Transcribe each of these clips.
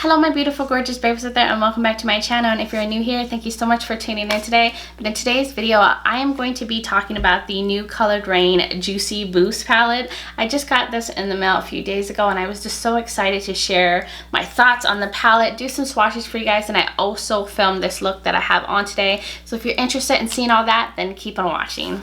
Hello my beautiful gorgeous babes out there, and welcome back to my channel. And if you're new here, thank you so much for tuning in today. But in today's video I am going to be talking about the new Colored Raine Juicy Boost palette. I just got this in the mail a few days ago and I was just so excited to share my thoughts on the palette, do some swatches for you guys, and I also filmed this look that I have on today. So if you're interested in seeing all that, then keep on watching.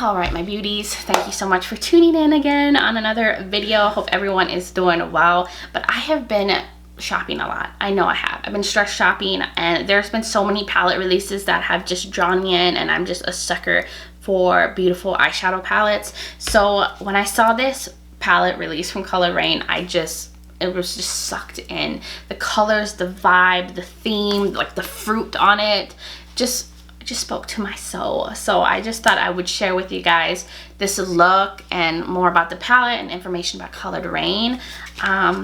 All right, my beauties, thank you so much for tuning in again on another video. Hope everyone is doing well. But I have been shopping a lot. I know I have. I've been stress shopping, and there's been so many palette releases that have just drawn me in, and I'm just a sucker for beautiful eyeshadow palettes. So when I saw this palette release from Colored Raine, it was just sucked in. The colors, the vibe, the theme, like the fruit on it, just spoke to my soul. So I just thought I would share with you guys this look and more about the palette and information about Colored Raine.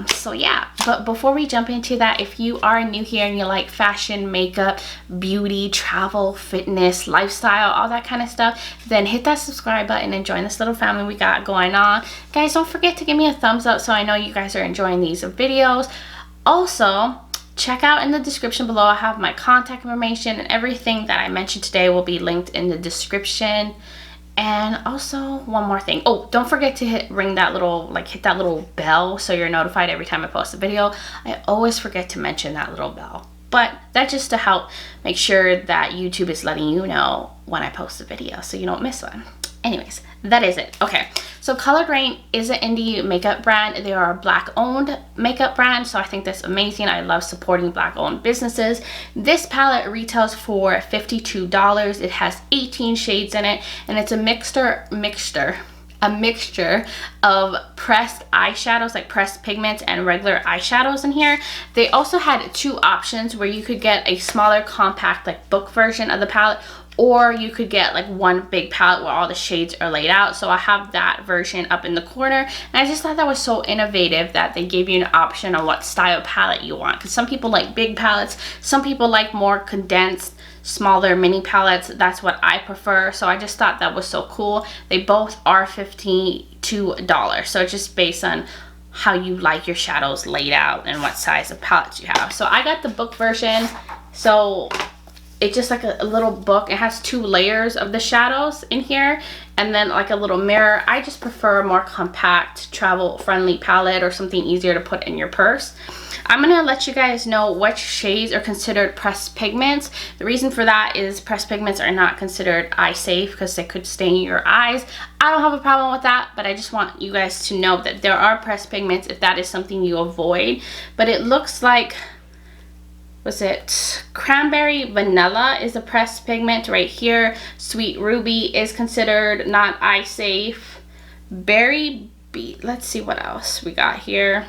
So yeah, but before we jump into that, if you are new here and you like fashion, makeup, beauty, travel, fitness, lifestyle, all that kind of stuff, then hit that subscribe button and join this little family we got going on. Guys, don't forget to give me a thumbs up so I know you guys are enjoying these videos. Also, check out in the description below. I have my contact information, and everything that I mentioned today will be linked in the description. And also one more thing. Oh, don't forget to hit that little bell so you're notified every time I post a video. I always forget to mention that little bell, but that's just to help make sure that YouTube is letting you know when I post a video so you don't miss one. Anyways, that is it. Okay, so Colored Raine is an indie makeup brand. They are a Black-owned makeup brand, so I think that's amazing. I love supporting Black-owned businesses. This palette retails for $52. It has 18 shades in it, and it's a mixture of pressed eyeshadows, like pressed pigments, and regular eyeshadows in here. They also had two options where you could get a smaller, compact, like book version of the palette, or you could get like one big palette where all the shades are laid out. So I have that version up in the corner, and I just thought that was so innovative that they gave you an option on what style palette you want, because some people like big palettes, some people like more condensed, smaller mini palettes. That's what I prefer, so I just thought that was so cool. They both are $52, so it's just based on how you like your shadows laid out and what size of palettes you have. So I got the book version, so it's just like a little book. It has two layers of the shadows in here, and then like a little mirror. I just prefer a more compact, travel friendly palette, or something easier to put in your purse. I'm gonna let you guys know which shades are considered pressed pigments. The reason for that is pressed pigments are not considered eye safe because they could stain your eyes. I don't have a problem with that, but I just want you guys to know that there are pressed pigments if that is something you avoid. But it looks like, was it Cranberry Vanilla is a pressed pigment right here. Sweet Ruby is considered not eye safe. Berry Beet, let's see what else we got here.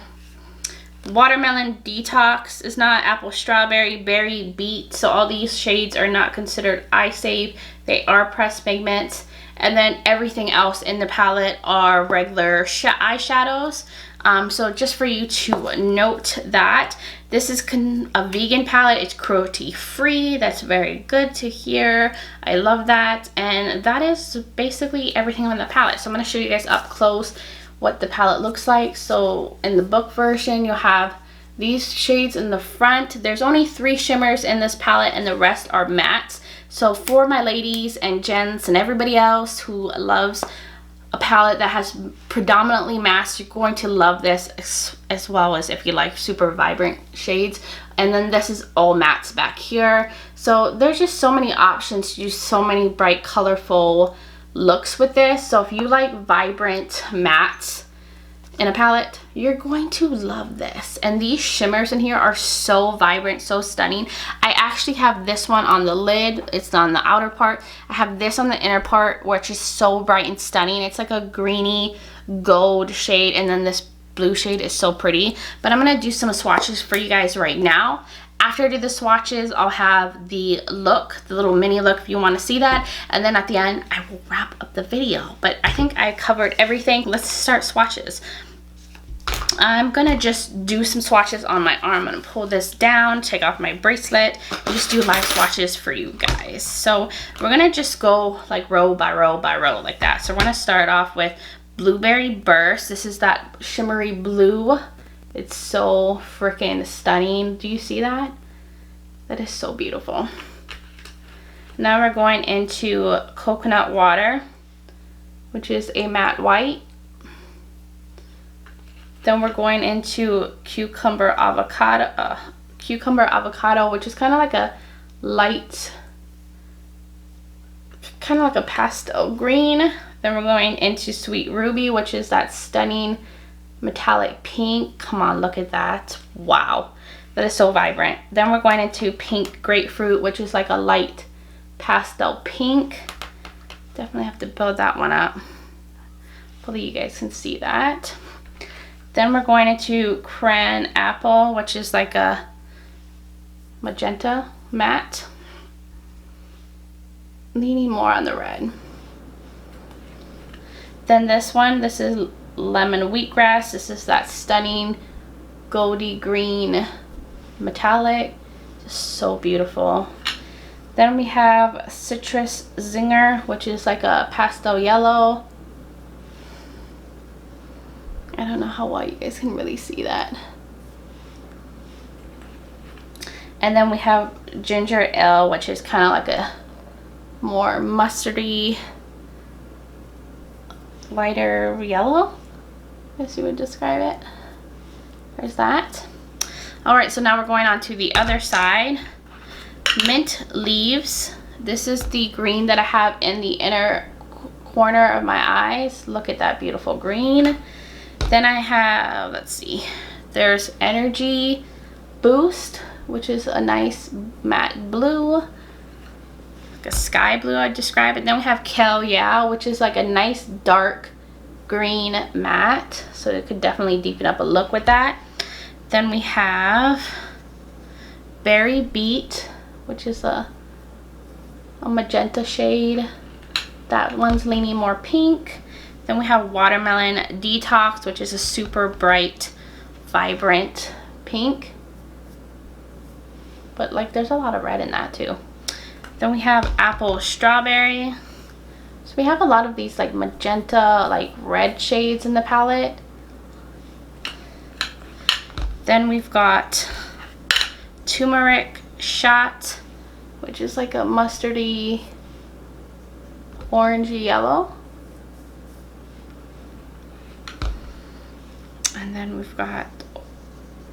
Watermelon Detox is not. Apple Strawberry, Berry Beet. So all these shades are not considered eye safe. They are pressed pigments. And then everything else in the palette are regular eyeshadows. So just for you to note that. This is a vegan palette. It's cruelty free. That's very good to hear. I love that. And that is basically everything on the palette. So I'm going to show you guys up close what the palette looks like. So in the book version, you'll have these shades in the front. There's only 3 shimmers in this palette, and the rest are mattes. So for my ladies and gents and everybody else who loves a palette that has predominantly mattes, you're going to love this, as well as if you like super vibrant shades. And then this is all mattes back here. So there's just so many options to use so many bright, colorful looks with this. So if you like vibrant mattes in a palette, you're going to love this. And these shimmers in here are so vibrant, so stunning. I actually have this one on the lid. It's on the outer part. I have this on the inner part, which is so bright and stunning. It's like a greeny gold shade, and then this blue shade is so pretty. But I'm gonna do some swatches for you guys right now. After I do the swatches, I'll have the look, the little mini look if you want to see that. And then at the end, I will wrap up the video. But I think I covered everything. Let's start swatches. I'm gonna just do some swatches on my arm. I'm gonna pull this down, take off my bracelet, and just do live swatches for you guys. So we're gonna just go like row by row by row like that. So we're gonna start off with Blueberry Burst. This is that shimmery blue. It's so freaking stunning. Do you see that? That is so beautiful. Now we're going into Coconut Water, which is a matte white. Then we're going into Cucumber Avocado, which is kind of like a light, kind of like a pastel green. Then we're going into Sweet Ruby, which is that stunning metallic pink. Come on, look at that. Wow, that is so vibrant. Then we're going into Pink Grapefruit, which is like a light pastel pink. Definitely have to build that one up. Hopefully you guys can see that. Then we're going into Cran Apple, which is like a magenta matte. Leaning more on the red. Then this one, this is Lemon Wheatgrass. This is that stunning goldy green metallic. Just so beautiful. Then we have Citrus Zinger, which is like a pastel yellow. I don't know how well you guys can really see that. And then we have Ginger Ale, which is kind of like a more mustardy, lighter yellow, I guess you would describe it. There's that. Alright, so now we're going on to the other side. Mint Leaves. This is the green that I have in the inner corner of my eyes. Look at that beautiful green. Then I have, let's see, there's Energy Boost, which is a nice matte blue, like a sky blue I'd describe it. Then we have Kel Yeah, which is like a nice dark green matte, so it could definitely deepen up a look with that. Then we have Berry Beat, which is a magenta shade. That one's leaning more pink. Then we have Watermelon Detox, which is a super bright, vibrant pink. But like there's a lot of red in that too. Then we have Apple Strawberry. So we have a lot of these like magenta, like red shades in the palette. Then we've got Turmeric Shot, which is like a mustardy, orangey yellow. And then we've got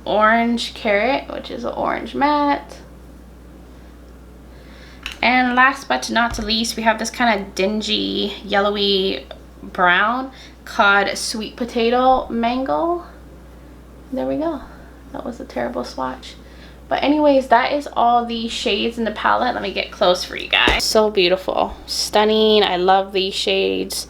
Orange Carrot, which is an orange matte. And last but not least, we have this kind of dingy, yellowy brown called Sweet Potato Mango. There we go. That was a terrible swatch. But anyways, that is all the shades in the palette. Let me get close for you guys. So beautiful. Stunning. I love these shades.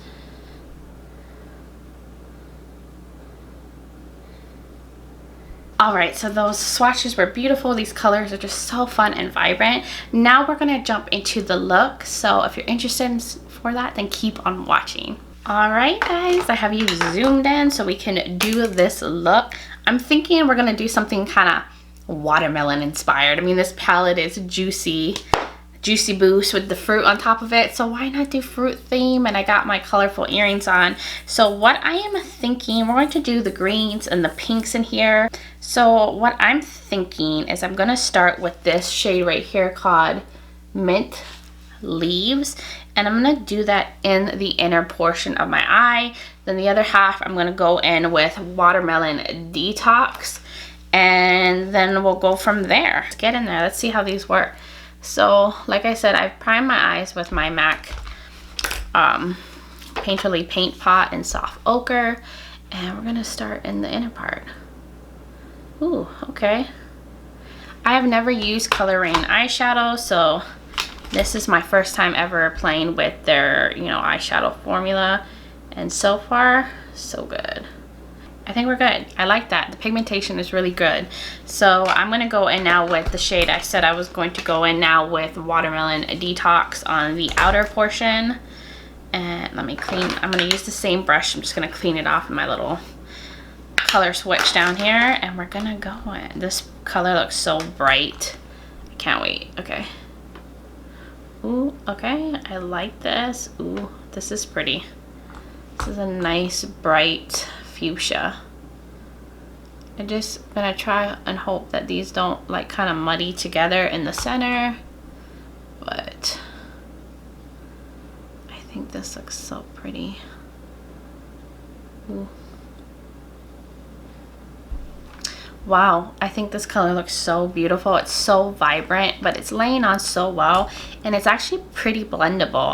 Alright, so those swatches were beautiful. These colors are just so fun and vibrant. Now we're going to jump into the look. So if you're interested for that, then keep on watching. Alright guys, I have you zoomed in so we can do this look. I'm thinking we're going to do something kind of watermelon inspired. I mean, this palette is juicy boost with the fruit on top of it, so why not do fruit theme? And I got my colorful earrings on. So what I am thinking, we're going to do the greens and the pinks in here. So what I'm thinking is I'm going to start with this shade right here called Mint Leaves, and I'm going to do that in the inner portion of my eye. Then the other half I'm going to go in with Watermelon Detox, and then we'll go from there. Let's get in there. Let's see how these work. So like I said, I've primed my eyes with my MAC Painterly Paint Pot in Soft Ochre, and we're gonna start in the inner part. Ooh, okay. I have never used Color Raine eyeshadow, so this is my first time ever playing with their, you know, eyeshadow formula, and so far, so good. I think we're good. I like that. The pigmentation is really good. So I'm going to go in now with the shade I said I was going to go in now with Watermelon Detox on the outer portion. And let me clean. I'm going to use the same brush. I'm just going to clean it off in my little color switch down here, and we're gonna go in. This color looks so bright. I can't wait. Okay. Ooh, okay. I like this. Ooh, this is pretty. This is a nice bright fuchsia. I'm just gonna try and hope that these don't like kind of muddy together in the center, but I think this looks so pretty. Ooh. Wow, I think this color looks so beautiful. It's so vibrant, but it's laying on so well, and it's actually pretty blendable.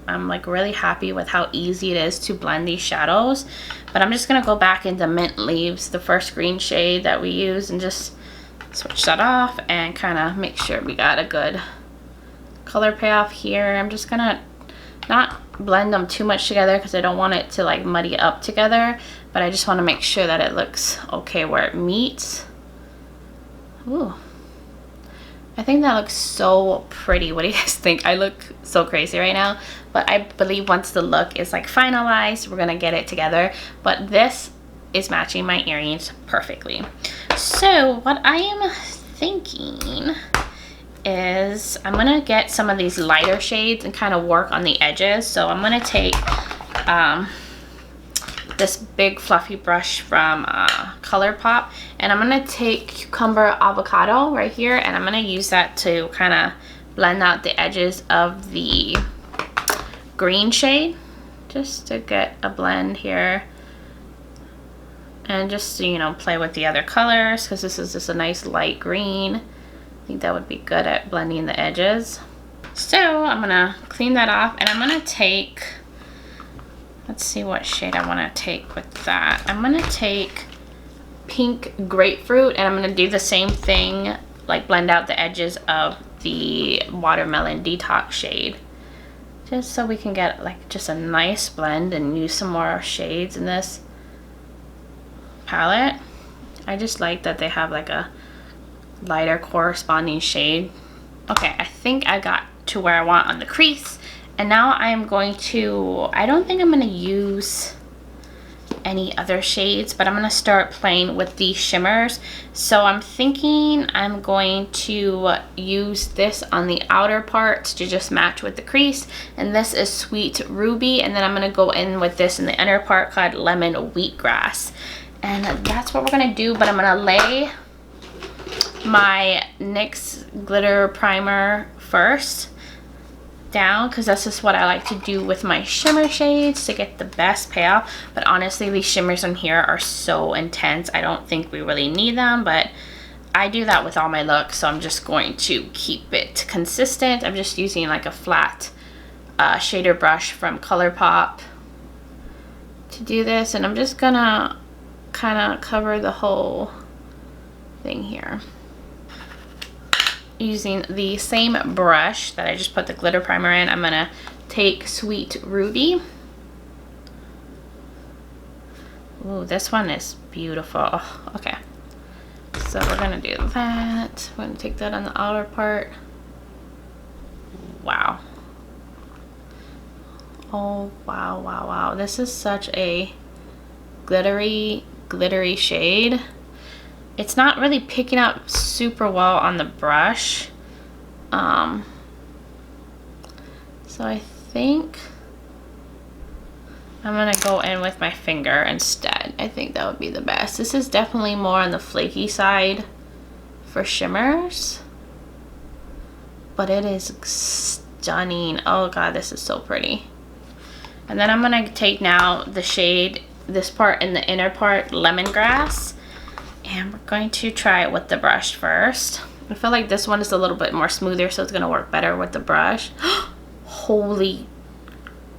I'm like really happy with how easy it is to blend these shadows. But I'm just gonna go back into Mint Leaves, the first green shade that we use, and just switch that off and kind of make sure we got a good color payoff here. I'm just gonna not blend them too much together because I don't want it to like muddy up together, but I just want to make sure that it looks okay where it meets. Ooh, I think that looks so pretty. What do you guys think? I look so crazy right now, but I believe once the look is like finalized, we're gonna get it together. But this is matching my earrings perfectly. So what I am thinking is I'm gonna get some of these lighter shades and kind of work on the edges. So I'm gonna take this big fluffy brush from ColourPop, and I'm gonna take Cucumber Avocado right here, and I'm gonna use that to kind of blend out the edges of the green shade, just to get a blend here, and just to, you know, play with the other colors, because this is just a nice light green. I think that would be good at blending the edges. So I'm gonna clean that off, and I'm gonna take, let's see what shade I want to take with that. I'm gonna take Pink Grapefruit, and I'm gonna do the same thing, like blend out the edges of the Watermelon Detox shade, just so we can get like just a nice blend and use some more shades in this palette. I just like that they have like a lighter corresponding shade. Okay, I think I got to where I want on the crease, and now I'm going to, I don't think I'm going to use any other shades, but I'm going to start playing with these shimmers. So I'm thinking I'm going to use this on the outer parts to just match with the crease, and this is Sweet Ruby, and then I'm going to go in with this in the inner part called Lemon Wheatgrass, and that's what we're going to do. But I'm going to lay my NYX glitter primer first down, because that's just what I like to do with my shimmer shades to get the best payoff. But honestly, these shimmers in here are so intense, I don't think we really need them, but I do that with all my looks, so I'm just going to keep it consistent. I'm just using like a flat shader brush from ColourPop to do this, and I'm just gonna kind of cover the whole thing here using the same brush that I just put the glitter primer in. I'm gonna take Sweet Ruby. Ooh, this one is beautiful. Oh, okay, so we're gonna do that. We're gonna take that on the outer part. Wow. Oh, wow, wow, wow. This is such a glittery shade. It's not really picking up super well on the brush. So I think I'm gonna go in with my finger instead. I think that would be the best. This is definitely more on the flaky side for shimmers, but it is stunning. Oh god, this is so pretty. And then I'm gonna take now the shade, this part in the inner part, Lemongrass, and we're going to try it with the brush first. I feel like this one is a little bit more smoother, so it's gonna work better with the brush. Holy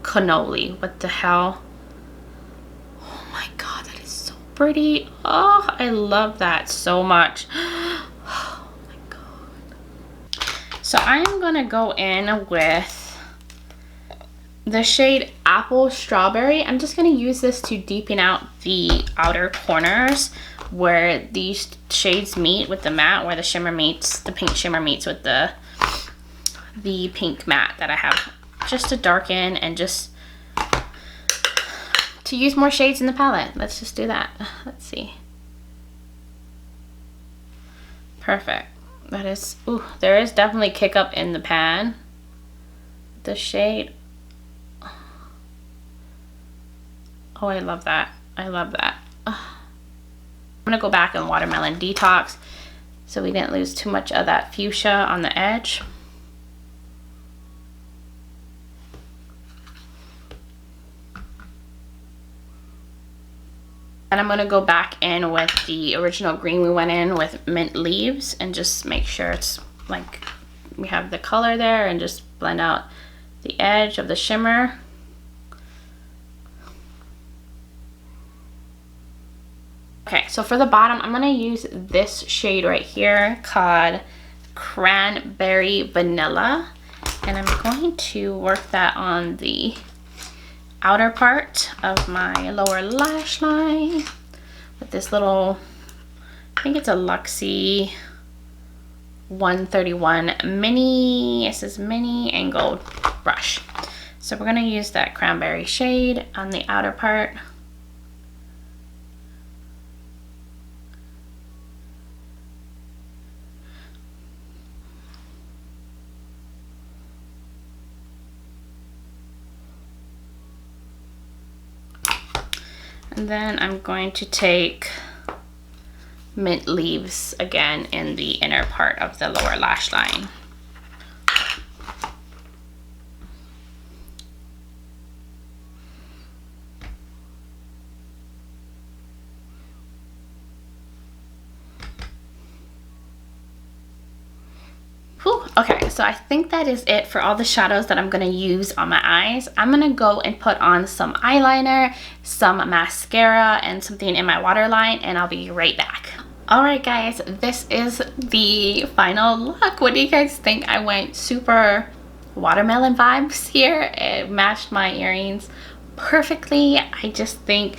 cannoli, what the hell? Oh my god, that is so pretty. Oh, I love that so much. Oh my god. So I'm gonna go in with the shade Apple Strawberry. I'm just gonna use this to deepen out the outer corners where these shades meet with the matte, where the shimmer meets, the pink shimmer meets with the pink matte that I have, just to darken and just to use more shades in the palette. Let's just do that. Let's see. Perfect. That is, ooh, there is definitely kick up in the pan. The shade. Oh, I love that. I love that. I'm gonna go back and Watermelon Detox so we didn't lose too much of that fuchsia on the edge. And I'm gonna go back in with the original green we went in with Mint Leaves and just make sure it's like we have the color there and just blend out the edge of the shimmer. Okay, so for the bottom, I'm gonna use this shade right here called Cranberry Vanilla. And I'm going to work that on the outer part of my lower lash line with this little, I think it's a Luxie 131 mini, it says mini angled brush. So we're gonna use that cranberry shade on the outer part. And then I'm going to take Mint Leaves again in the inner part of the lower lash line. Whew. Okay, so I think that is it for all the shadows that I'm going to use on my eyes. I'm going to go and put on some eyeliner, some mascara, and something in my waterline, and I'll be right back. Alright guys, this is the final look. What do you guys think? I went super watermelon vibes here. It matched my earrings perfectly. I just think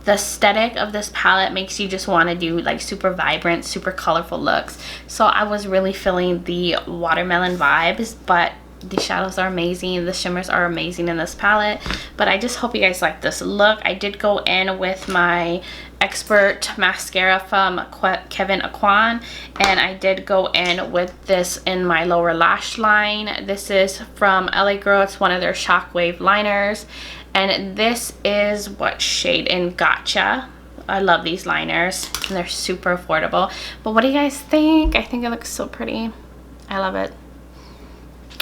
the aesthetic of this palette makes you just want to do like super vibrant, super colorful looks. So I was really feeling the watermelon vibes, but the shadows are amazing, the shimmers are amazing in this palette. But I just hope you guys like this look. I did go in with my Expert mascara from Kevyn Aucoin, and I did go in with this in my lower lash line. This is from LA Girl. It's one of their Shockwave liners, and this is what shade in Gotcha. I love these liners and they're super affordable. But what do you guys think? I think it looks so pretty. I love it.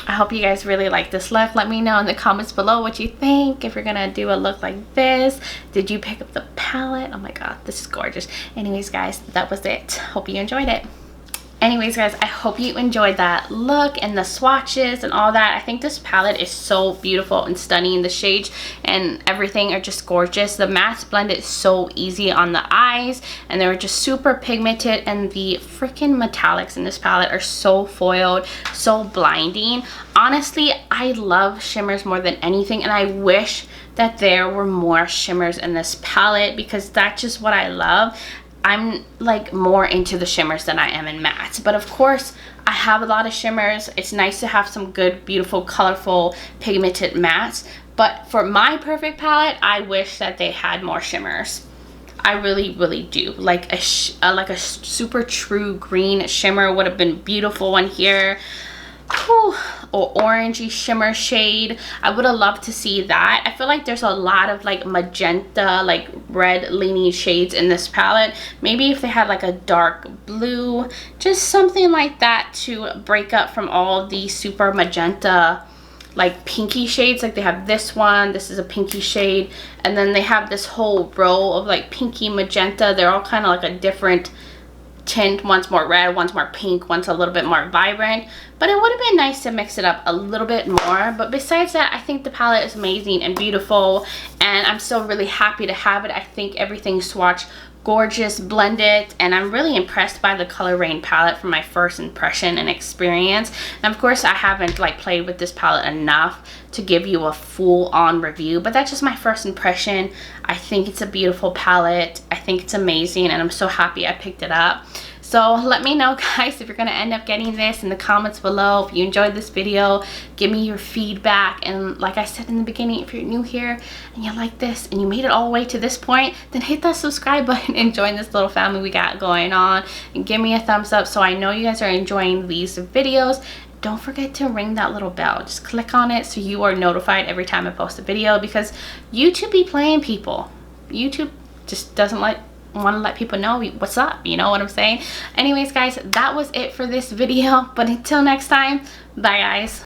I hope you guys really like this look. Let me know in the comments below what you think. If you're gonna do a look like this, did you pick up the palette? Oh my god, this is gorgeous. Anyways guys, that was it. Hope you enjoyed it. Anyways guys, I hope you enjoyed that look and the swatches and all that. I think this palette is so beautiful and stunning. The shades and everything are just gorgeous. The mattes blended so easy on the eyes, and they were just super pigmented, and the freaking metallics in this palette are so foiled, so blinding. Honestly, I love shimmers more than anything, and I wish that there were more shimmers in this palette because that's just what I love. I'm like more into the shimmers than I am in mattes, but of course I have a lot of shimmers. It's nice to have some good, beautiful, colorful, pigmented mattes, but for my perfect palette, I wish that they had more shimmers. I really, really do. Like a super true green shimmer would have been beautiful in here. Whew. Or orangey shimmer shade. I would have loved to see that. I feel like there's a lot of like magenta, like red leaning shades in this palette. Maybe if they had like a dark blue, just something like that to break up from all the super magenta like pinky shades. Like they have this one, this is a pinky shade, and then they have this whole row of like pinky magenta. They're all kind of like a different tint. One's more red, one's more pink, one's a little bit more vibrant. But it would have been nice to mix it up a little bit more. But besides that, I think the palette is amazing and beautiful, and I'm still really happy to have it. I think everything's swatched gorgeous, blended, and I'm really impressed by the color Raine palette from my first impression and experience. And of course I haven't like played with this palette enough to give you a full-on review, but that's just my first impression. I think it's a beautiful palette. I think it's amazing, and I'm so happy I picked it up. So let me know, guys, if you're gonna end up getting this in the comments below. If you enjoyed this video, give me your feedback. And like I said in the beginning, if you're new here and you like this and you made it all the way to this point, then hit that subscribe button and join this little family we got going on, and give me a thumbs up so I know you guys are enjoying these videos. Don't forget to ring that little bell. Just click on it so you are notified every time I post a video, because YouTube be playing people. YouTube just doesn't want to let people know what's up, you know what I'm saying? Anyways, guys, that was it for this video, but until next time, bye guys.